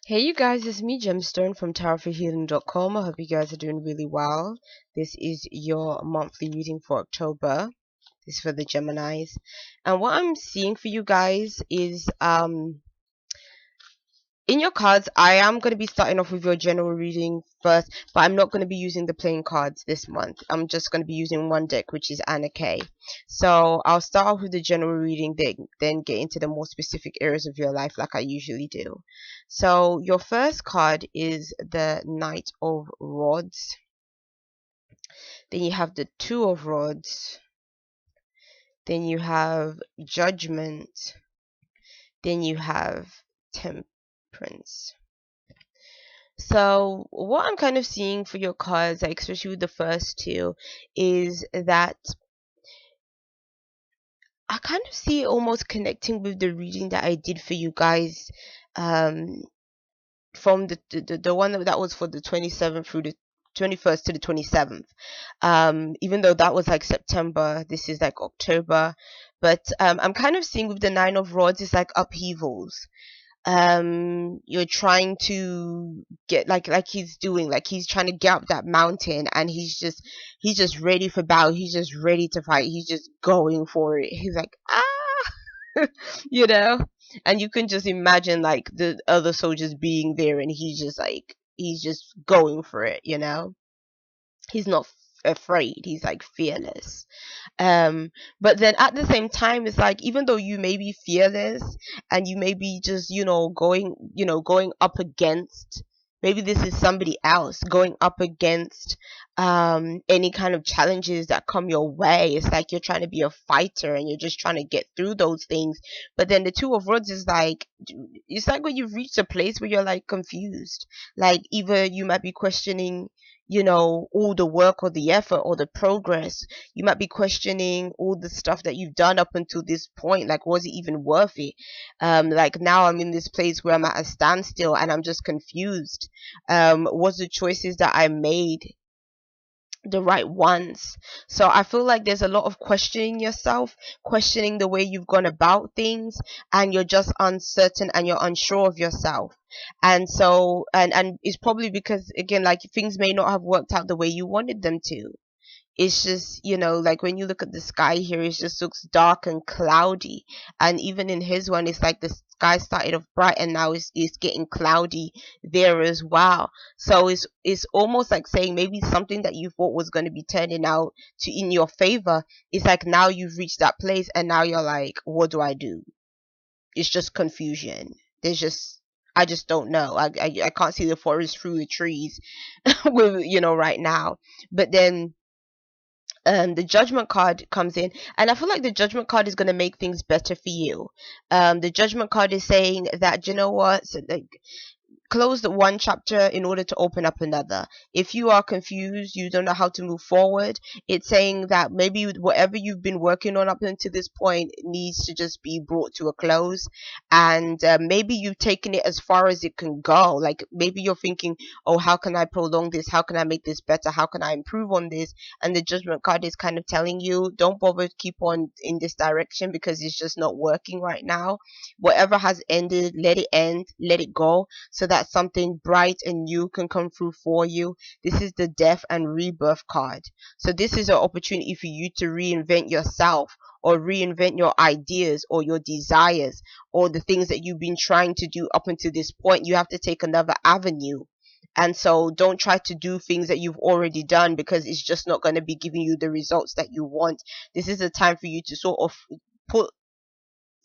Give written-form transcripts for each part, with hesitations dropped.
Hey you guys, it's me Gemstone from tarotforhealing.com. I hope you guys are doing really well. This is your monthly reading for October. This is for the Geminis. And what I'm seeing for you guys is in your cards, I am going to be starting off with your general reading first, but I'm not going to be using the playing cards this month. I'm just going to be using one deck, which is Anna K. So I'll start off with the general reading, then get into the more specific areas of your life like I usually do. So your first card is the Knight of Rods. Then you have the Two of Rods. Then you have Judgment. Then you have Temperance. So what I'm kind of seeing for your cards, like especially with the first two, is that I kind of see it almost connecting with the reading that I did for you guys, um, from the one that was for the 27th through the 21st to the 27th. Even though that was like September, this is like October. But I'm kind of seeing with the Nine of Rods, it's like upheavals. You're trying to get like he's doing, like he's trying to get up that mountain, and he's just ready for battle. He's just ready to fight. He's just going for it. He's like, you know. And you can just imagine like the other soldiers being there, and he's just going for it, he's not afraid. He's like fearless. But then at the same time, it's like, even though you may be fearless and you may be just, going up against, maybe this is somebody else going up against any kind of challenges that come your way. It's like you're trying to be a fighter and you're just trying to get through those things. But then the Two of Rods is like, it's like when you've reached a place where you're like confused. Like either you might be questioning, all the work or the effort or the progress. You might be questioning all the stuff that you've done up until this point. Like, was it even worth it? Like now I'm in this place where I'm at a standstill and I'm just confused. Was the choices that I made the right ones? So I feel like there's a lot of questioning yourself, questioning the way you've gone about things, and you're just uncertain and you're unsure of yourself. And so, and it's probably because, again, like things may not have worked out the way you wanted them to. It's just, like when you look at the sky here, it just looks dark and cloudy. And even in his one, it's like the sky started off bright and now it's getting cloudy there as well. So it's almost like saying maybe something that you thought was going to be turning out to in your favor. It's like now you've reached that place and now you're like, what do I do? It's just confusion. I just don't know. I can't see the forest through the trees with, right now. But then the judgment card comes in, and I feel like the judgment card is going to make things better for you. The judgment card is saying that, you know what, so, like, close the one chapter in order to open up another. If you are confused, you don't know how to move forward, it's saying that maybe whatever you've been working on up until this point needs to just be brought to a close. And maybe you've taken it as far as it can go. Like maybe you're thinking, oh, how can I prolong this? How can I make this better? How can I improve on this? And the judgment card is kind of telling you, don't bother to keep on in this direction because it's just not working right now. Whatever has ended, let it end, let it go, so that something bright and new can come through for you. This is the death and rebirth card. So this is an opportunity for you to reinvent yourself, or reinvent your ideas or your desires, or the things that you've been trying to do up until this point. You have to take another avenue. And so don't try to do things that you've already done, because it's just not going to be giving you the results that you want. This is a time for you to sort of put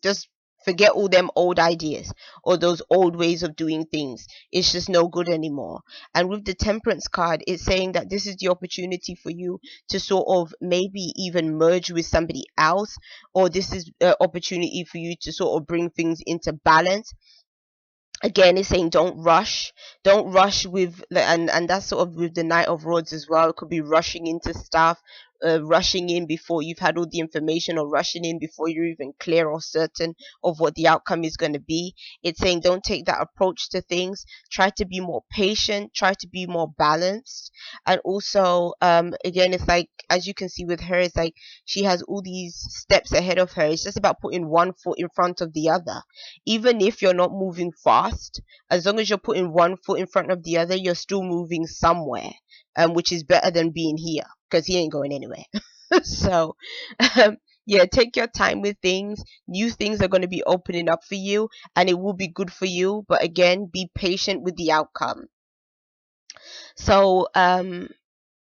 just forget all them old ideas or those old ways of doing things. It's just no good anymore. And with the temperance card, it's saying that this is the opportunity for you to sort of maybe even merge with somebody else, or this is an opportunity for you to sort of bring things into balance. Again, it's saying don't rush with and that's sort of with the Knight of Rods as well. It could be rushing into stuff, rushing in before you've had all the information, or rushing in before you're even clear or certain of what the outcome is going to be. It's saying don't take that approach to things. Try to be more patient, try to be more balanced. And also, again, it's like, as you can see with her, it's like she has all these steps ahead of her. It's just about putting one foot in front of the other. Even if you're not moving fast, as long as you're putting one foot in front of the other, you're still moving somewhere, which is better than being here, because he ain't going anywhere. So, um, yeah, take your time with things. New things are going to be opening up for you, and it will be good for you. But again, be patient with the outcome. So,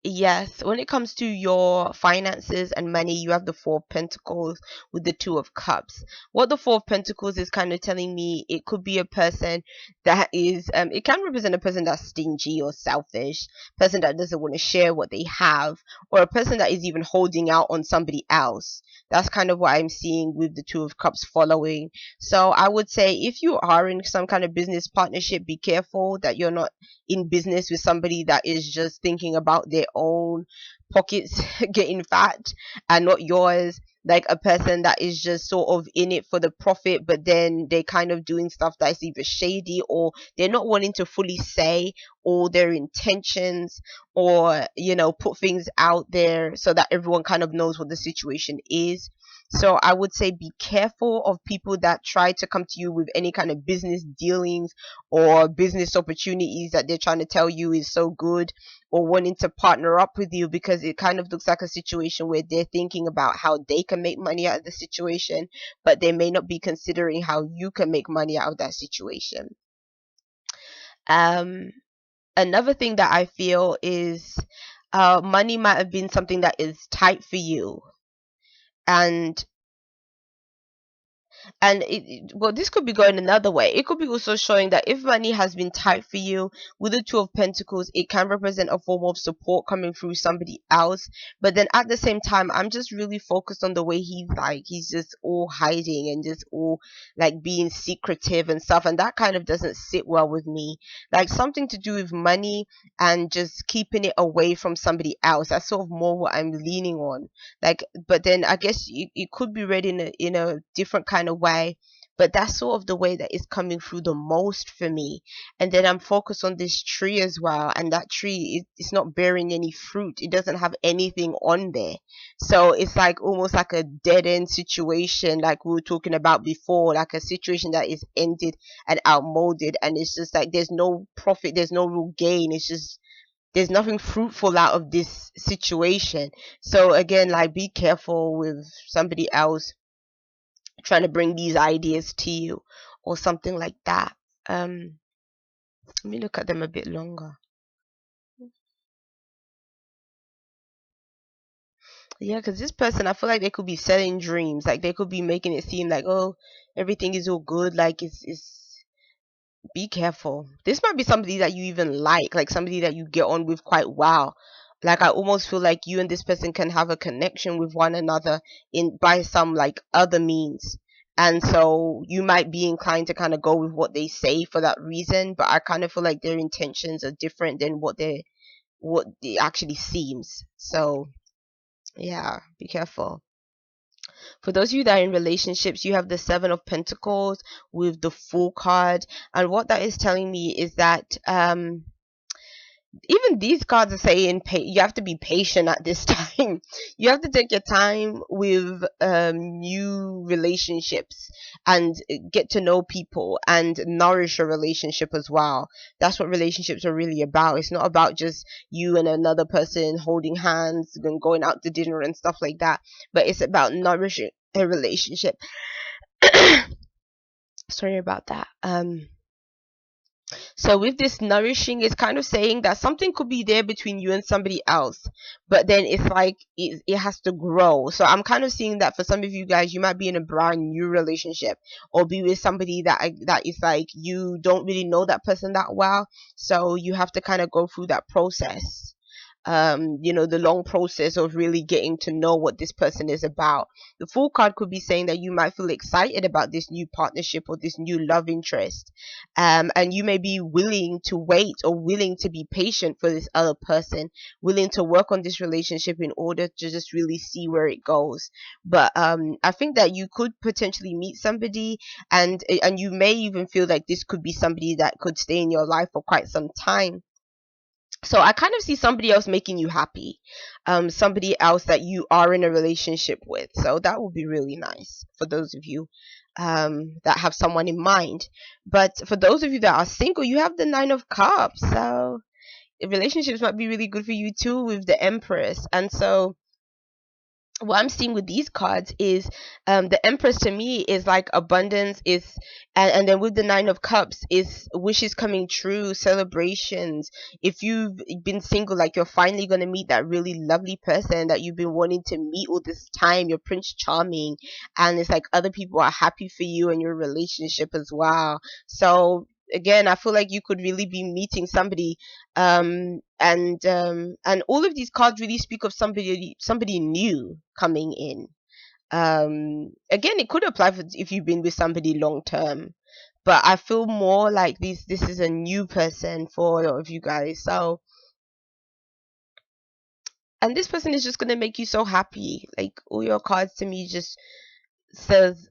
yes, when it comes to your finances and money, you have the Four of Pentacles with the Two of Cups. What the Four of Pentacles is kind of telling me, it could be a person that is, it can represent a person that's stingy or selfish, person that doesn't want to share what they have, or a person that is even holding out on somebody else. That's kind of what I'm seeing with the Two of Cups following. So I would say, if you are in some kind of business partnership, be careful that you're not in business with somebody that is just thinking about their own pockets getting fat and not yours. Like a person that is just sort of in it for the profit, but then they're kind of doing stuff that's either shady, or they're not wanting to fully say all their intentions, or put things out there so that everyone kind of knows what the situation is. So I would say be careful of people that try to come to you with any kind of business dealings or business opportunities that they're trying to tell you is so good, or wanting to partner up with you, because it kind of looks like a situation where they're thinking about how they can make money out of the situation, but they may not be considering how you can make money out of that situation. Um, Another thing that I feel is, money might have been something that is tight for you, and well, this could be going another way. It could be also showing that if money has been tight for you, with the Two of Pentacles, it can represent a form of support coming through somebody else. But then at the same time, I'm just really focused on the way he's just all hiding and just all like being secretive and stuff, and that kind of doesn't sit well with me. Like something to do with money and just keeping it away from somebody else, that's sort of more what I'm leaning on. Like, but then I guess it could be read in a different kind of way, but that's sort of the way that is coming through the most for me. And then I'm focused on this tree as well, and that tree is not bearing any fruit. It doesn't have anything on there, so it's like almost like a dead end situation, like we were talking about before, like a situation that is ended and outmoded, and it's just like there's no profit, there's no real gain. It's just there's nothing fruitful out of this situation. So again, like be careful with somebody else trying to bring these ideas to you or something like that. Let me look at them a bit longer. Yeah, because this person, I feel like they could be selling dreams. Like they could be making it seem like, oh, everything is all good. Like it's be careful. This might be somebody that you even like somebody that you get on with quite well. Like I almost feel like you and this person can have a connection with one another in by some like other means. And so you might be inclined to kind of go with what they say for that reason, but I kind of feel like their intentions are different than what it actually seems. So yeah, be careful. For those of you that are in relationships, you have the Seven of Pentacles with the Fool card, and what that is telling me is that even these cards are saying you have to be patient at this time. You have to take your time with new relationships and get to know people and nourish a relationship as well. That's what relationships are really about. It's not about just you and another person holding hands and going out to dinner and stuff like that, but it's about nourishing a relationship. Sorry about that. So with this nourishing, it's kind of saying that something could be there between you and somebody else, but then it's like it has to grow. So I'm kind of seeing that for some of you guys, you might be in a brand new relationship, or be with somebody that is like you don't really know that person that well. So you have to kind of go through that process. the long process of really getting to know what this person is about. The Fool card could be saying that you might feel excited about this new partnership or this new love interest, and you may be willing to wait or willing to be patient for this other person, willing to work on this relationship in order to just really see where it goes. But I think that you could potentially meet somebody, and you may even feel like this could be somebody that could stay in your life for quite some time. So I kind of see somebody else making you happy, somebody else that you are in a relationship with. So that would be really nice for those of you that have someone in mind. But for those of you that are single, you have the Nine of Cups. So relationships might be really good for you too with the Empress. And so what I'm seeing with these cards is the Empress to me is like abundance, is and then with the Nine of Cups is wishes coming true, celebrations. If you've been single, like you're finally gonna meet that really lovely person that you've been wanting to meet all this time, your Prince Charming, and it's like other people are happy for you and your relationship as well. So again, I feel like you could really be meeting somebody, and all of these cards really speak of somebody new coming in. Again, it could apply for if you've been with somebody long term, but I feel more like this is a new person for a lot of you guys. So, and this person is just gonna make you so happy. Like all your cards to me just says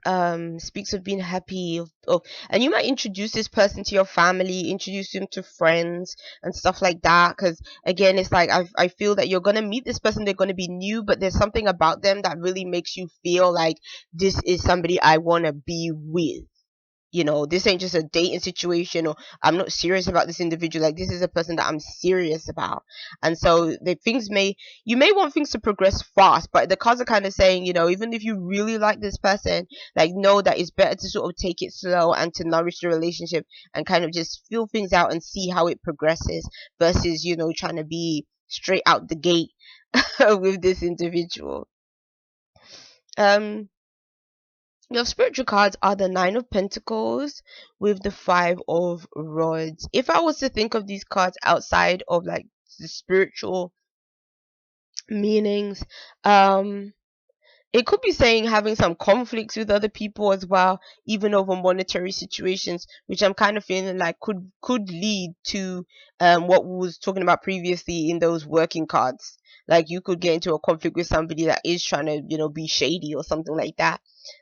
speaks of being happy of, and you might introduce this person to your family, introduce them to friends and stuff like that, because again it's like I feel that you're gonna meet this person, they're gonna be new, but there's something about them that really makes you feel like this is somebody I want to be with. This ain't just a dating situation, or I'm not serious about this individual. Like, this is a person that I'm serious about. And so you may want things to progress fast, but the cards are kind of saying, even if you really like this person, like, know that it's better to sort of take it slow and to nourish the relationship and kind of just feel things out and see how it progresses, versus trying to be straight out the gate with this individual. Your spiritual cards are the Nine of Pentacles with the Five of Rods. If I was to think of these cards outside of like the spiritual meanings, it could be saying having some conflicts with other people as well, even over monetary situations, which I'm kind of feeling like could lead to what we was talking about previously in those working cards. Like, you could get into a conflict with somebody that is trying to, be shady or something like that.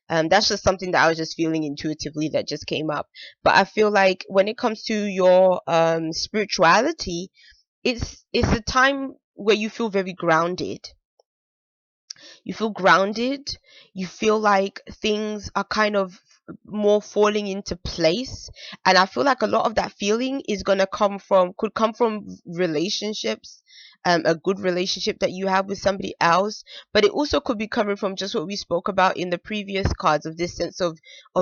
That's just something that I was just feeling intuitively that just came up. But I feel like when it comes to your spirituality, it's a time where you feel very grounded. You feel grounded. You feel like things are kind of more falling into place, and I feel like a lot of that feeling is gonna could come from relationships, a good relationship that you have with somebody else, but it also could be coming from just what we spoke about in the previous cards, of this sense of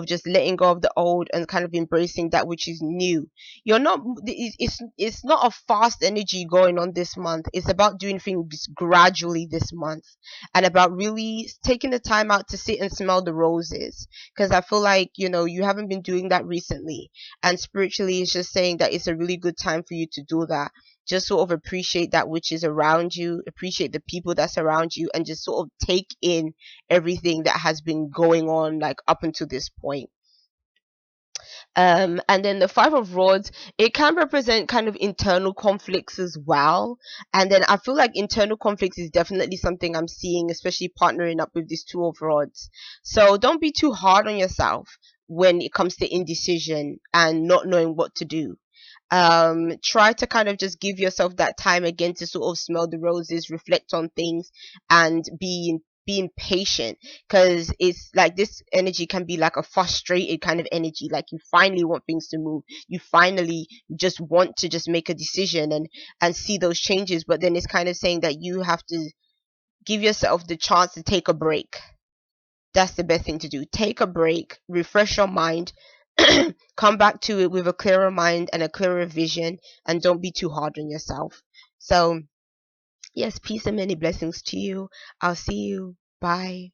just letting go of the old and kind of embracing that which is new. You're not it's not a fast energy going on this month. It's about doing things gradually this month, and about really taking the time out to sit and smell the roses, because I feel like you haven't been doing that recently, and spiritually it's just saying that it's a really good time for you to do that. Just sort of appreciate that which is around you, appreciate the people that's around you, and just sort of take in everything that has been going on, like, up until this point. And then the Five of Rods, it can represent kind of internal conflicts as well. And then I feel like internal conflicts is definitely something I'm seeing, especially partnering up with this Two of Rods. So don't be too hard on yourself when it comes to indecision and not knowing what to do. Try to kind of just give yourself that time again to sort of smell the roses, reflect on things, and being patient, because it's like this energy can be like a frustrated kind of energy. Like, you finally want things to move, you finally just want to just make a decision and see those changes, but then it's kind of saying that you have to give yourself the chance to take a break. That's the best thing to do. Take a break, refresh your mind, come back to it with a clearer mind and a clearer vision, and don't be too hard on yourself. So yes, peace and many blessings to you. I'll see you. Bye.